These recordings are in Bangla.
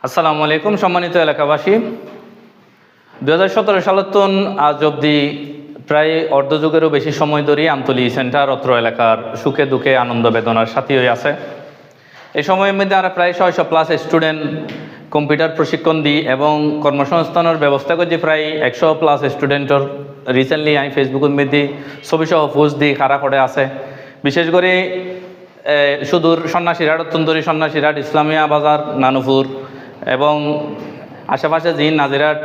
আসসালামু আলাইকুম সম্মানিত এলাকাবাসী। 2017 সালের আজ অবধি প্রায় অর্ধযুগেরও বেশি সময় ধরে আমতলী সেন্টার অত্র এলাকার সুখে দুঃখে আনন্দ বেদনার সাথী হয়ে আছে। এই সময়ের মধ্যে আমরা প্রায় 600+ স্টুডেন্ট কম্পিউটার প্রশিক্ষণ দিই এবং কর্মসংস্থানের ব্যবস্থা করছি প্রায় 100+ স্টুডেন্টর। রিসেন্টলি আমি ফেসবুকের মধ্যে ছবিসহ পোস্ট দিই খাড়া করে আছে। বিশেষ করে সুদূর সন্ন্যাসীরহাট, তন্দুরি সন্ন্যাসীরহাট, ইসলামিয়া বাজার, নানুপুর এবং আশেপাশে জিন নাজিরহাট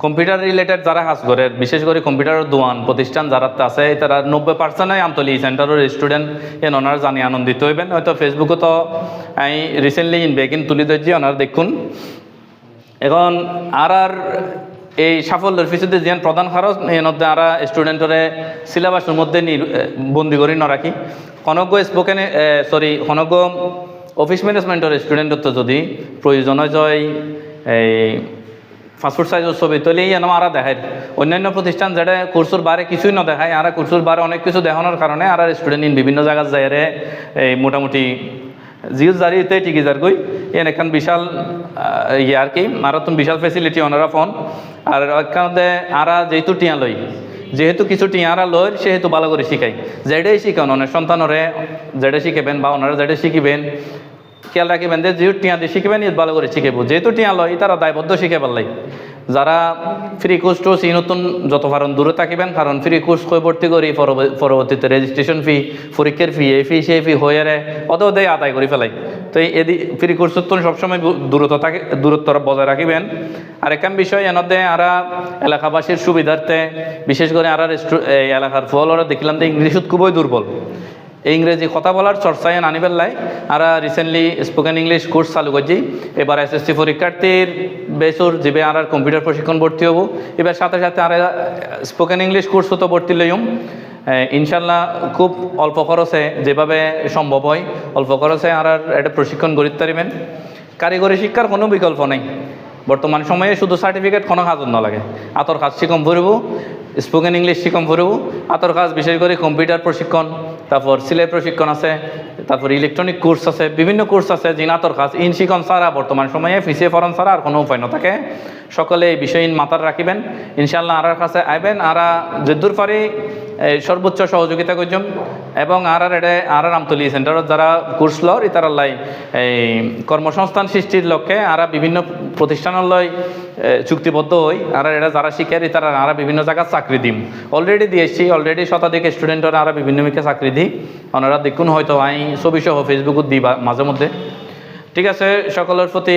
কম্পিউটার রিলেটেড যারা কাজ করে, বিশেষ করে কম্পিউটারের দোয়ান প্রতিষ্ঠান যারা আছে, তারা 90% আমতলী সেন্টারের স্টুডেন্ট ওনারা জানি আনন্দিত হইবেন। হয়তো ফেসবুকে তো আমি রিসেন্টলি বেগিন তুলি ধরছি, ওনারা দেখুন। এখন আর এই সাফল্যের পিছনে যে প্রধান খরচ এর মধ্যে আর স্টুডেন্টরে সিলেবাসের মধ্যে বন্দি করি না রাখি। কনজ্ঞ স্পোকেন কনজ্ঞ অফিস ম্যানেজমেন্টের স্টুডেন্টর তো যদি প্রয়োজন হয় এই পাসপোর্ট সাইজের ছবি তুলেই এনে আরা দেখায়। অন্যান্য প্রতিষ্ঠান যেটা কোর্সের বারে কিছুই না দেখায়, আর কোর্সের বারে অনেক কিছু দেখানোর কারণে আর স্টুডেন্ট বিভিন্ন জায়গায় যায় এই মোটামুটি জিও জারিতে টিকি যার গই এখান বিশাল আর কি মারাত্মক বিশাল ফেসিলিটি ওনারা ফোন আর এখানে আরা যেহেতু টিয়া লই, যেহেতু কিছু টিয়ারা লয় সেহেতু ভালো করে শিখাই। যেটাই শিখান অনেক সন্তানরে যেটা শিখাবেন বা ওনারা যেটা শিখিবেন খেয়াল রাখিবেন যে যেহেতু টিয়া দিয়ে শিখবেন ভালো করে শিখাবো। যেহেতু টিয়া লয় তারা দায়বদ্ধ শিখে পারলাই। যারা ফ্রি কোর্স টোর্স এই নতুন যত পারেন দূরে থাকিবেন, কারণ ফ্রি কোর্স করে ভর্তি করি পরবর্তীতে রেজিস্ট্রেশন ফি, পরীক্ষার ফি, এই ফি সেই ফি হয়ে অত দেয় আদায় করে ফেলাই। তো এই ফ্রি কোর্সের তো সবসময় দূরত্ব বজায় রাখিবেন। আর একখান বিষয় এনদে আরা এলাকাবাসীর সুবিধার্থে বিশেষ করে আর এলাকার ফলরা দেখলাম যে ইংলিশ খুবই দুর্বল। ইংরেজি কথা বলার চর্চায় আনিবেন লাই আর রিসেন্টলি স্পোকেন ইংলিশ কোর্স চালু করছি। এবার SSC পরীক্ষার্থীর বেসুর যেবে আর কম্পিউটার প্রশিক্ষণ ভর্তি হবো। এবার সাথে সাথে আর স্পোকেন ইংলিশ কোর্সও তো ভর্তি লইম ইনশাল্লাহ। খুব অল্প খরচে যেভাবে সম্ভব হয় অল্প খরচে আর একটা প্রশিক্ষণ গড়িতে পারিবেন। কারিগরি শিক্ষার কোনো বিকল্প নেই বর্তমান সময়ে। শুধু সার্টিফিকেট কোনো কাজও না লাগে। আতর কাজ শিকম ফুরব, স্পোকেন ইংলিশ শিকম ফুরব, আতর কাজ বিশেষ করে কম্পিউটার প্রশিক্ষণ, তারপর সিলাই প্রশিক্ষণ আছে, তারপর ইলেকট্রনিক কোর্স আছে, বিভিন্ন কোর্স আছে যে আতর কাজ ইন শিকম ছাড়া বর্তমান সময়ে ফিসিয়ে ফরন ছাড়া আর কোনো উপায় না থাকে। সকলে এই বিষয় মাথায় রাখিবেন। ইনশাল্লাহ আর কাছে আইবেন, আর যেদূর পারি সর্বোচ্চ সহযোগিতা করছম এবং আর আমতলী সেন্টারত যারা কোর্স লর তারা লাই এই কর্মসংস্থান সৃষ্টির লক্ষ্যে আর বিভিন্ন প্রতিষ্ঠানের লয় চুক্তিবদ্ধ হই। আর এটা যারা শিখে তারা আর বিভিন্ন জায়গায় চাকরি দিম অলরেডি দিয়েছি। অলরেডি শতাধিক স্টুডেন্টরা আর বিভিন্ন মিকে চাকরি দিই। ওনারা দেখুন হয়তো আমি ছবি সহ ফেসবুকত দিই মাঝে মধ্যে। ঠিক আছে, সকলের প্রতি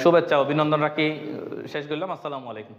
শুভেচ্ছা অভিনন্দন রাখি শেষ করলাম। আসসালামু আলাইকুম।